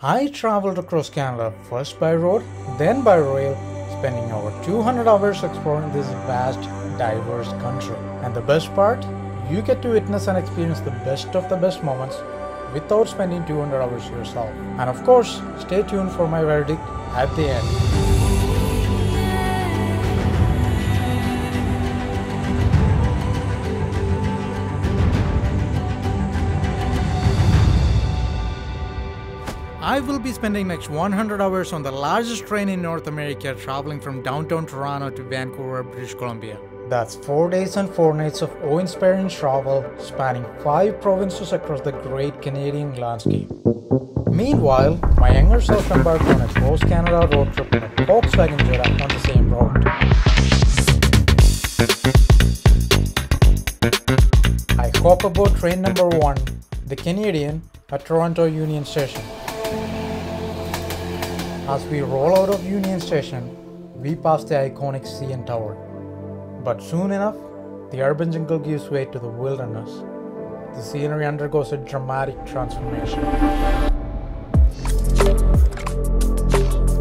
I traveled across Canada first by road, then by rail, spending over 200 hours exploring this vast, diverse country. And the best part, you get to witness and experience the best of the best moments without spending 200 hours yourself. And of course, stay tuned for my verdict at the end. I will be spending next 100 hours on the largest train in North America, traveling from downtown Toronto to Vancouver, British Columbia. That's 4 days and 4 nights of awe-inspiring travel, spanning 5 provinces across the great Canadian landscape. Meanwhile, my younger self embarked on a cross-Canada road trip in a Volkswagen Jetta on the same road. I hop aboard train number 1, the Canadian, at Toronto Union Station. As we roll out of Union Station, we pass the iconic CN Tower. But soon enough, the urban jungle gives way to the wilderness. The scenery undergoes a dramatic transformation.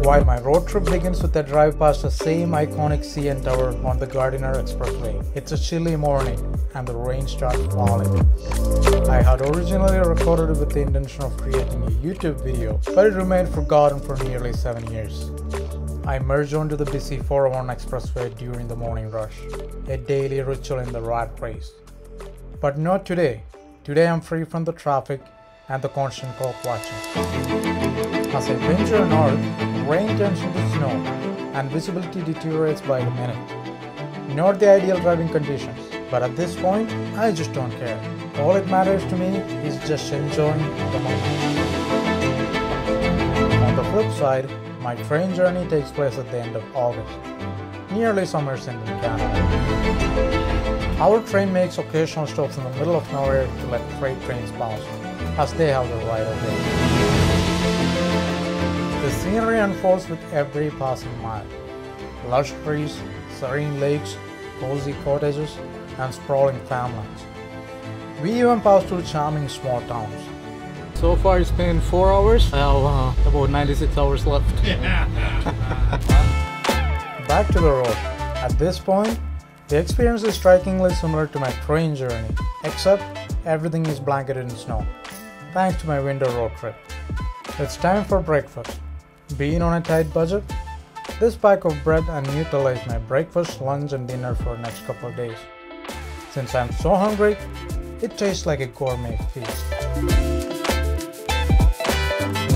While my road trip begins with a drive past the same iconic CN Tower on the Gardiner Expressway. It's a chilly morning and the rain starts falling. I had originally recorded it with the intention of creating a YouTube video, but it remained forgotten for nearly 7 years. I merged onto the busy 401 Expressway during the morning rush, a daily ritual in the rat race. But not today. Today I'm free from the traffic and the constant clock watching. As I venture north, rain turns into snow and visibility deteriorates by the minute. Not the ideal driving conditions, but at this point, I just don't care. All it matters to me is just enjoying the moment. On the flip side, my train journey takes place at the end of August, nearly summer's end in Canada. Our train makes occasional stops in the middle of nowhere to let freight trains pass, as they have the right of way. The scenery unfolds with every passing mile. Lush trees, serene lakes, cozy cottages, and sprawling farmlands. We even pass through charming small towns. So far it's been 4 hours. I have about 96 hours left. Back to the road. At this point, the experience is strikingly similar to my train journey, except everything is blanketed in snow, thanks to my winter road trip. It's time for breakfast. Being on a tight budget, this pack of bread and Nutella is my breakfast, lunch and dinner for the next couple of days. Since I'm so hungry, it tastes like a gourmet feast.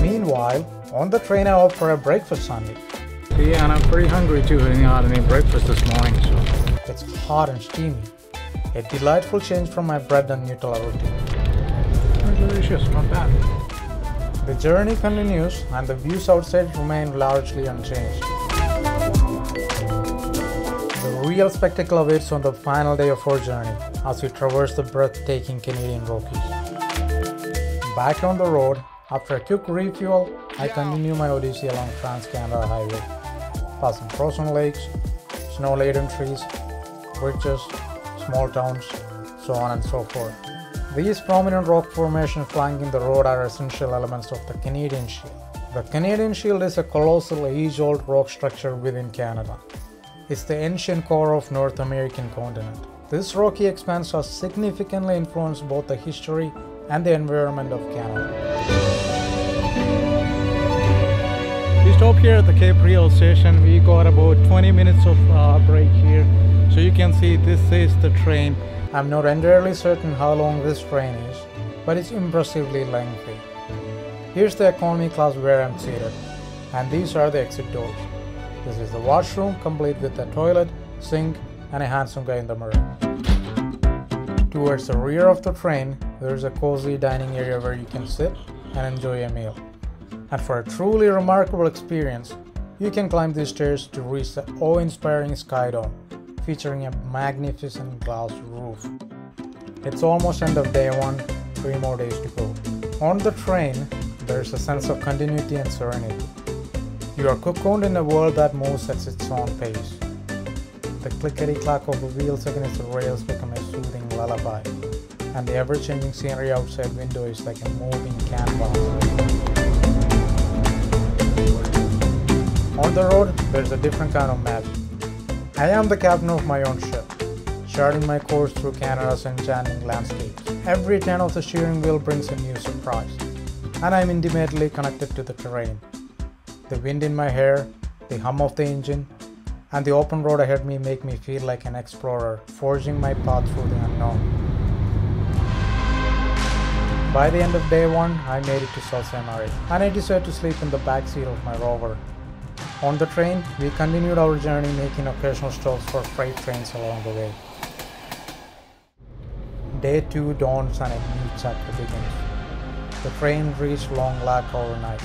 Meanwhile, on the train I opt for a breakfast sundae. Yeah, and I'm pretty hungry too. I didn't have any breakfast this morning, so it's hot and steamy. A delightful change from my bread and Nutella routine. Delicious, not bad. The journey continues and the views outside remain largely unchanged. The real spectacle awaits on the final day of our journey as we traverse the breathtaking Canadian Rockies. Back on the road, after a quick refuel, I continue my odyssey along Trans-Canada Highway, passing frozen lakes, snow-laden trees, bridges, small towns, so on and so forth. These prominent rock formations flanking the road are essential elements of the Canadian Shield. The Canadian Shield is a colossal age-old rock structure within Canada. It's the ancient core of North American continent. This rocky expanse has significantly influenced both the history and the environment of Canada. We stopped here at the Cape Rio station. We got about 20 minutes of break here. So you can see this is the train. I'm not entirely certain how long this train is, but it's impressively lengthy. Here's the economy class where I'm seated, and these are the exit doors. This is the washroom, complete with a toilet, sink, and a handsome guy in the mirror. Towards the rear of the train, there is a cozy dining area where you can sit and enjoy a meal. And for a truly remarkable experience, you can climb these stairs to reach the awe-inspiring Sky Dome, featuring a magnificent glass roof. It's almost end of day 1, 3 more days to go. On the train, there's a sense of continuity and serenity. You are cocooned in a world that moves at its own pace. The clickety-clack of the wheels against the rails become a soothing lullaby, and the ever-changing scenery outside window is like a moving canvas. the road, there's a different kind of magic. I am the captain of my own ship, charting my course through Canada's enchanting landscapes. Every turn of the steering wheel brings a new surprise, and I'm intimately connected to the terrain. The wind in my hair, the hum of the engine, and the open road ahead me make me feel like an explorer, forging my path through the unknown. By the end of day one, I made it to Saskatchewan Alberta, and I decided to sleep in the back seat of my Rover. On the train, we continued our journey, making occasional stops for freight trains along the way. Day 2 dawns and a new chapter begins. The train reached Long Lake overnight,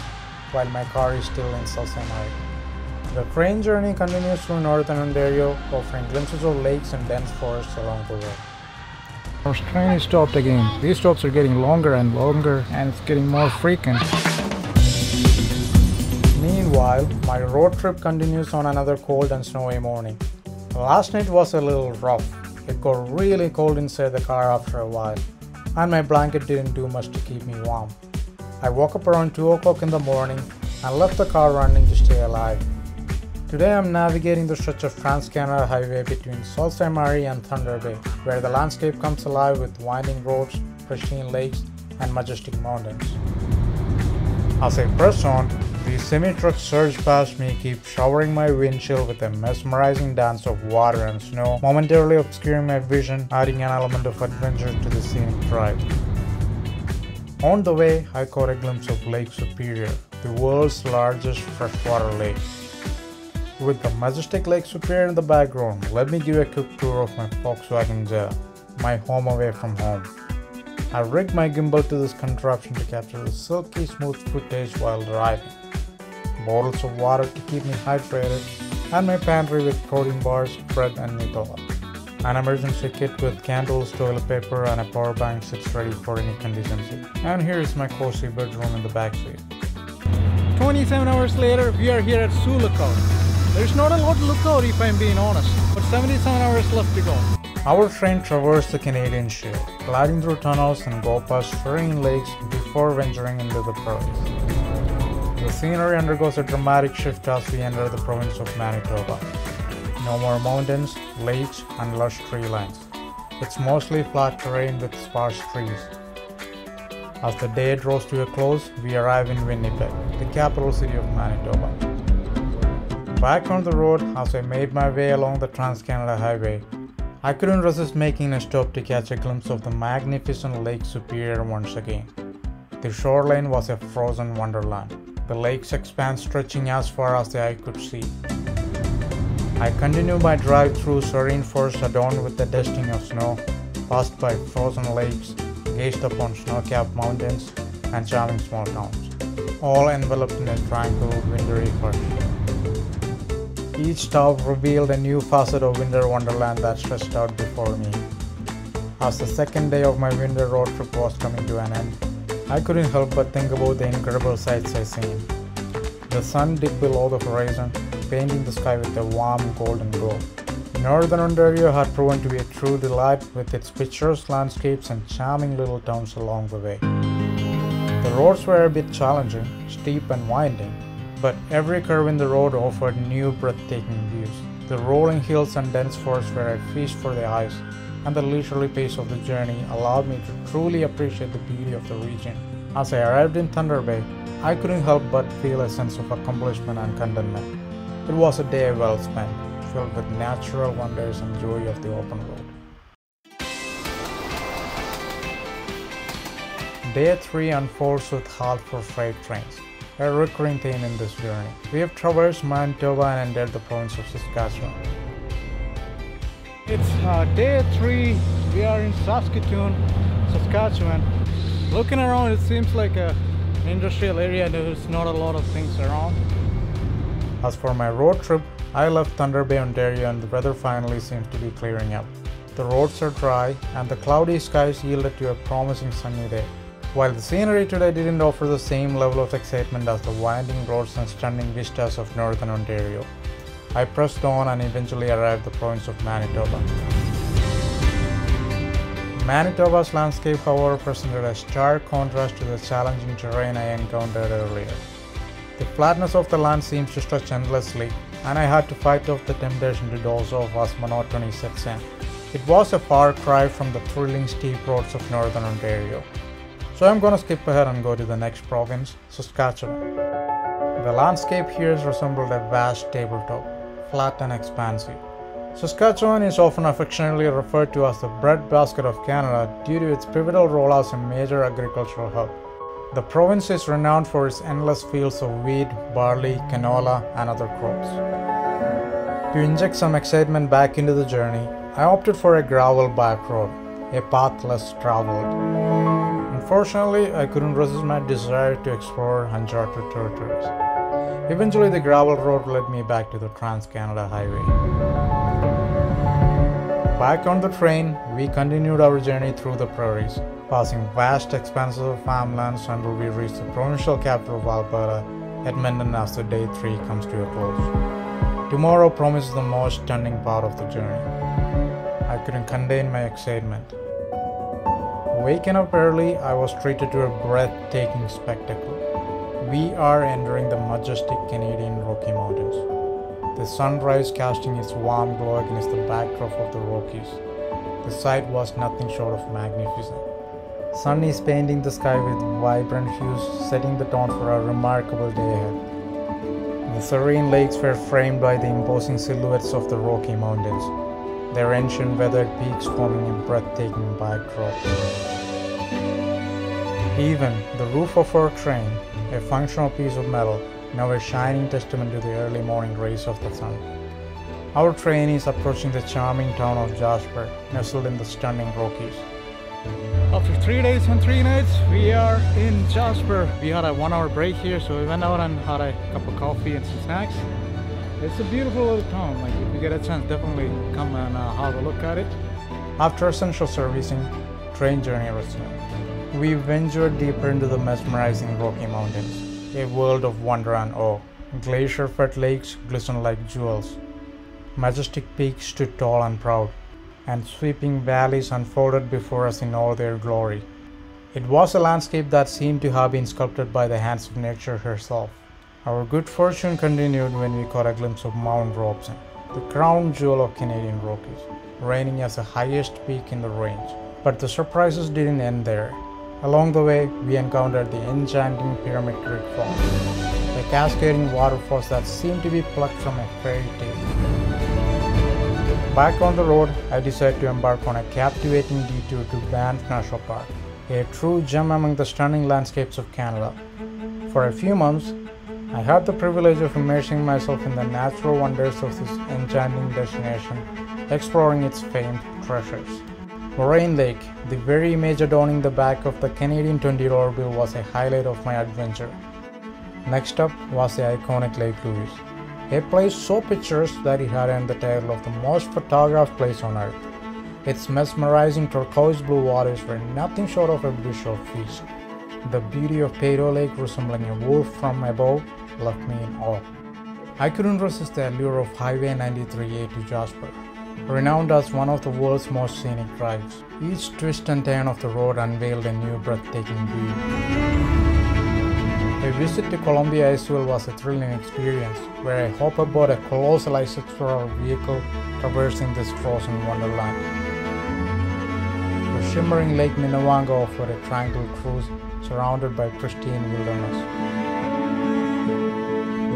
while my car is still in Saskatchewan Alberta. The train journey continues through northern Ontario, offering glimpses of lakes and dense forests along the way. Our train is stopped again. These stops are getting longer and longer, and it's getting more frequent. Meanwhile, my road trip continues on another cold and snowy morning. Last night was a little rough. It got really cold inside the car after a while, and my blanket didn't do much to keep me warm. I woke up around 2 o'clock in the morning and left the car running to stay alive. Today I'm navigating the stretch of Trans-Canada Highway between Sault-Ste. Marie and Thunder Bay, where the landscape comes alive with winding roads, pristine lakes, and majestic mountains. As I press on, the semi-trucks surge past me, keep showering my windshield with a mesmerizing dance of water and snow, momentarily obscuring my vision, adding an element of adventure to the scenic drive. On the way, I caught a glimpse of Lake Superior, the world's largest freshwater lake. With the majestic Lake Superior in the background, let me give a quick tour of my Volkswagen Jetta, my home away from home. I rigged my gimbal to this contraption to capture the silky smooth footage while driving. Bottles of water to keep me hydrated, and my pantry with protein bars, bread and Nutella. An emergency kit with candles, toilet paper and a power bank sits ready for any contingency. And here is my cozy bedroom in the backseat. 27 hours later, we are here at Sioux Lookout. There's not a lot to look out if I'm being honest, but 77 hours left to go. Our train traversed the Canadian Shield, gliding through tunnels and go past serene lakes before venturing into the prairies. The scenery undergoes a dramatic shift as we enter the province of Manitoba. No more mountains, lakes, and lush tree lines. It's mostly flat terrain with sparse trees. As the day draws to a close, we arrive in Winnipeg, the capital city of Manitoba. Back on the road, as I made my way along the Trans-Canada Highway, I couldn't resist making a stop to catch a glimpse of the magnificent Lake Superior once again. The shoreline was a frozen wonderland, the lake's expanse stretching as far as the eye could see. I continued my drive through serene forests adorned with the dusting of snow, passed by frozen lakes, gazed upon snow-capped mountains, and charming small towns, all enveloped in a tranquil, wintry hush. Each stop revealed a new facet of winter wonderland that stretched out before me. As the second day of my winter road trip was coming to an end, I couldn't help but think about the incredible sights I seen. The sun dipped below the horizon, painting the sky with a warm golden glow. Northern Ontario had proven to be a true delight with its picturesque landscapes and charming little towns along the way. The roads were a bit challenging, steep and winding, but every curve in the road offered new breathtaking views. The rolling hills and dense forests were a feast for the eyes, and the leisurely pace of the journey allowed me to truly appreciate the beauty of the region. As I arrived in Thunder Bay, I couldn't help but feel a sense of accomplishment and contentment. It was a day well spent, filled with natural wonders and joy of the open road. Day 3 unfolds with halt for freight trains, a recurring theme in this journey. We have traversed Manitoba and entered the province of Saskatchewan. It's day 3, we are in Saskatoon, Saskatchewan. Looking around, it seems like an industrial area. There's not a lot of things around. As for my road trip, I left Thunder Bay, Ontario, and the weather finally seems to be clearing up. The roads are dry and the cloudy skies yielded to a promising sunny day. While the scenery today didn't offer the same level of excitement as the winding roads and stunning vistas of northern Ontario, I pressed on and eventually arrived at the province of Manitoba. Manitoba's landscape, however, presented a stark contrast to the challenging terrain I encountered earlier. The flatness of the land seems to stretch endlessly, and I had to fight off the temptation to doze off as monotony sets in. It was a far cry from the thrilling steep roads of northern Ontario. So I'm gonna skip ahead and go to the next province, Saskatchewan. The landscape here resembled a vast tabletop, flat and expansive. Saskatchewan is often affectionately referred to as the breadbasket of Canada due to its pivotal role as a major agricultural hub. The province is renowned for its endless fields of wheat, barley, canola, and other crops. To inject some excitement back into the journey, I opted for a gravel back road, a path less traveled. Unfortunately, I couldn't resist my desire to explore uncharted territories. Eventually, the gravel road led me back to the Trans-Canada Highway. Back on the train, we continued our journey through the prairies, passing vast expanses of farmlands until we reached the provincial capital of Alberta, Edmonton, as the day 3 comes to a close. Tomorrow promises the most stunning part of the journey. I couldn't contain my excitement. Waking up early, I was treated to a breathtaking spectacle. We are entering the majestic Canadian Rocky Mountains. The sunrise casting its warm glow against the backdrop of the Rockies. The sight was nothing short of magnificent. Sun is painting the sky with vibrant hues, setting the tone for a remarkable day ahead. The serene lakes were framed by the imposing silhouettes of the Rocky Mountains, their ancient weathered peaks forming a breathtaking backdrop. Even the roof of our train, a functional piece of metal, now a shining testament to the early morning rays of the sun. Our train is approaching the charming town of Jasper, nestled in the stunning Rockies. After 3 days and 3 nights, we are in Jasper. We had a 1-hour break here, so we went out and had a cup of coffee and some snacks. It's a beautiful little town. Like, if you get a chance, definitely come and have a look at it. After essential servicing, train journey resumed. We ventured deeper into the mesmerizing Rocky Mountains, a world of wonder and awe. Glacier-fed lakes glistened like jewels. Majestic peaks stood tall and proud, and sweeping valleys unfolded before us in all their glory. It was a landscape that seemed to have been sculpted by the hands of nature herself. Our good fortune continued when we caught a glimpse of Mount Robson, the crown jewel of Canadian Rockies, reigning as the highest peak in the range. But the surprises didn't end there. Along the way, we encountered the enchanting Pyramid Creek Falls, a cascading waterfalls that seemed to be plucked from a fairy tale. Back on the road, I decided to embark on a captivating detour to Banff National Park, a true gem among the stunning landscapes of Canada. For a few months, I had the privilege of immersing myself in the natural wonders of this enchanting destination, exploring its famed treasures. Moraine Lake, the very image adorning the back of the Canadian $20 bill, was a highlight of my adventure. Next up was the iconic Lake Louise, a place so picturesque that it had earned the title of the most photographed place on earth. Its mesmerizing turquoise blue waters were nothing short of a visual feast. The beauty of Peyto Lake, resembling a wolf from above, left me in awe. I couldn't resist the allure of Highway 93A to Jasper, renowned as one of the world's most scenic drives. Each twist and turn of the road unveiled a new breathtaking view. A visit to Columbia Iceville was a thrilling experience, where I hopped aboard a colossal ice explorer vehicle traversing this frozen wonderland. The shimmering Lake Minnewanka offered a tranquil cruise surrounded by pristine wilderness.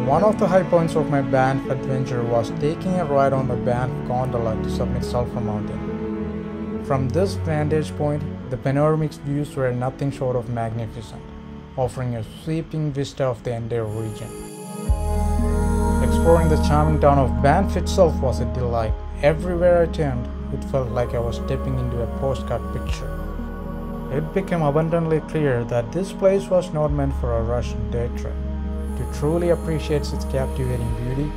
One of the high points of my Banff adventure was taking a ride on the Banff gondola to summit Sulphur Mountain. From this vantage point, the panoramic views were nothing short of magnificent, offering a sweeping vista of the entire region. Exploring the charming town of Banff itself was a delight. Everywhere I turned, it felt like I was stepping into a postcard picture. It became abundantly clear that this place was not meant for a rushed day trip. To truly appreciate its captivating beauty,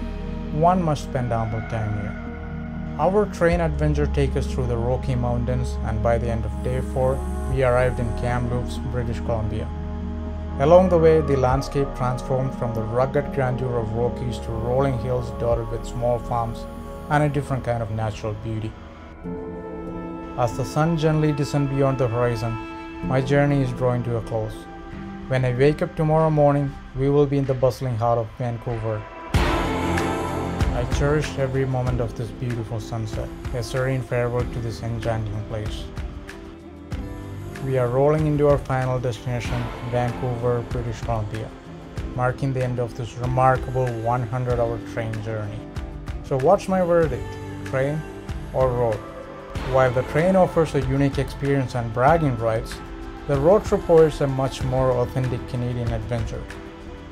one must spend ample time here. Our train adventure takes us through the Rocky Mountains, and by the end of day 4, we arrived in Kamloops, British Columbia. Along the way, the landscape transformed from the rugged grandeur of Rockies to rolling hills dotted with small farms and a different kind of natural beauty. As the sun gently descends beyond the horizon, my journey is drawing to a close. When I wake up tomorrow morning, we will be in the bustling heart of Vancouver. I cherish every moment of this beautiful sunset, a serene farewell to this enchanting place. We are rolling into our final destination, Vancouver, British Columbia, marking the end of this remarkable 100-hour train journey. So what's my verdict, train or road? While the train offers a unique experience and bragging rights, the road trip offers a much more authentic Canadian adventure.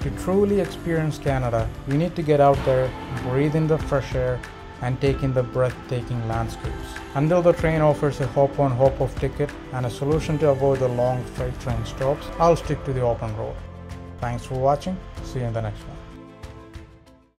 To truly experience Canada, you need to get out there, breathe in the fresh air, and take in the breathtaking landscapes. Until the train offers a hop-on hop-off ticket and a solution to avoid the long freight train stops, I'll stick to the open road. Thanks for watching. See you in the next one.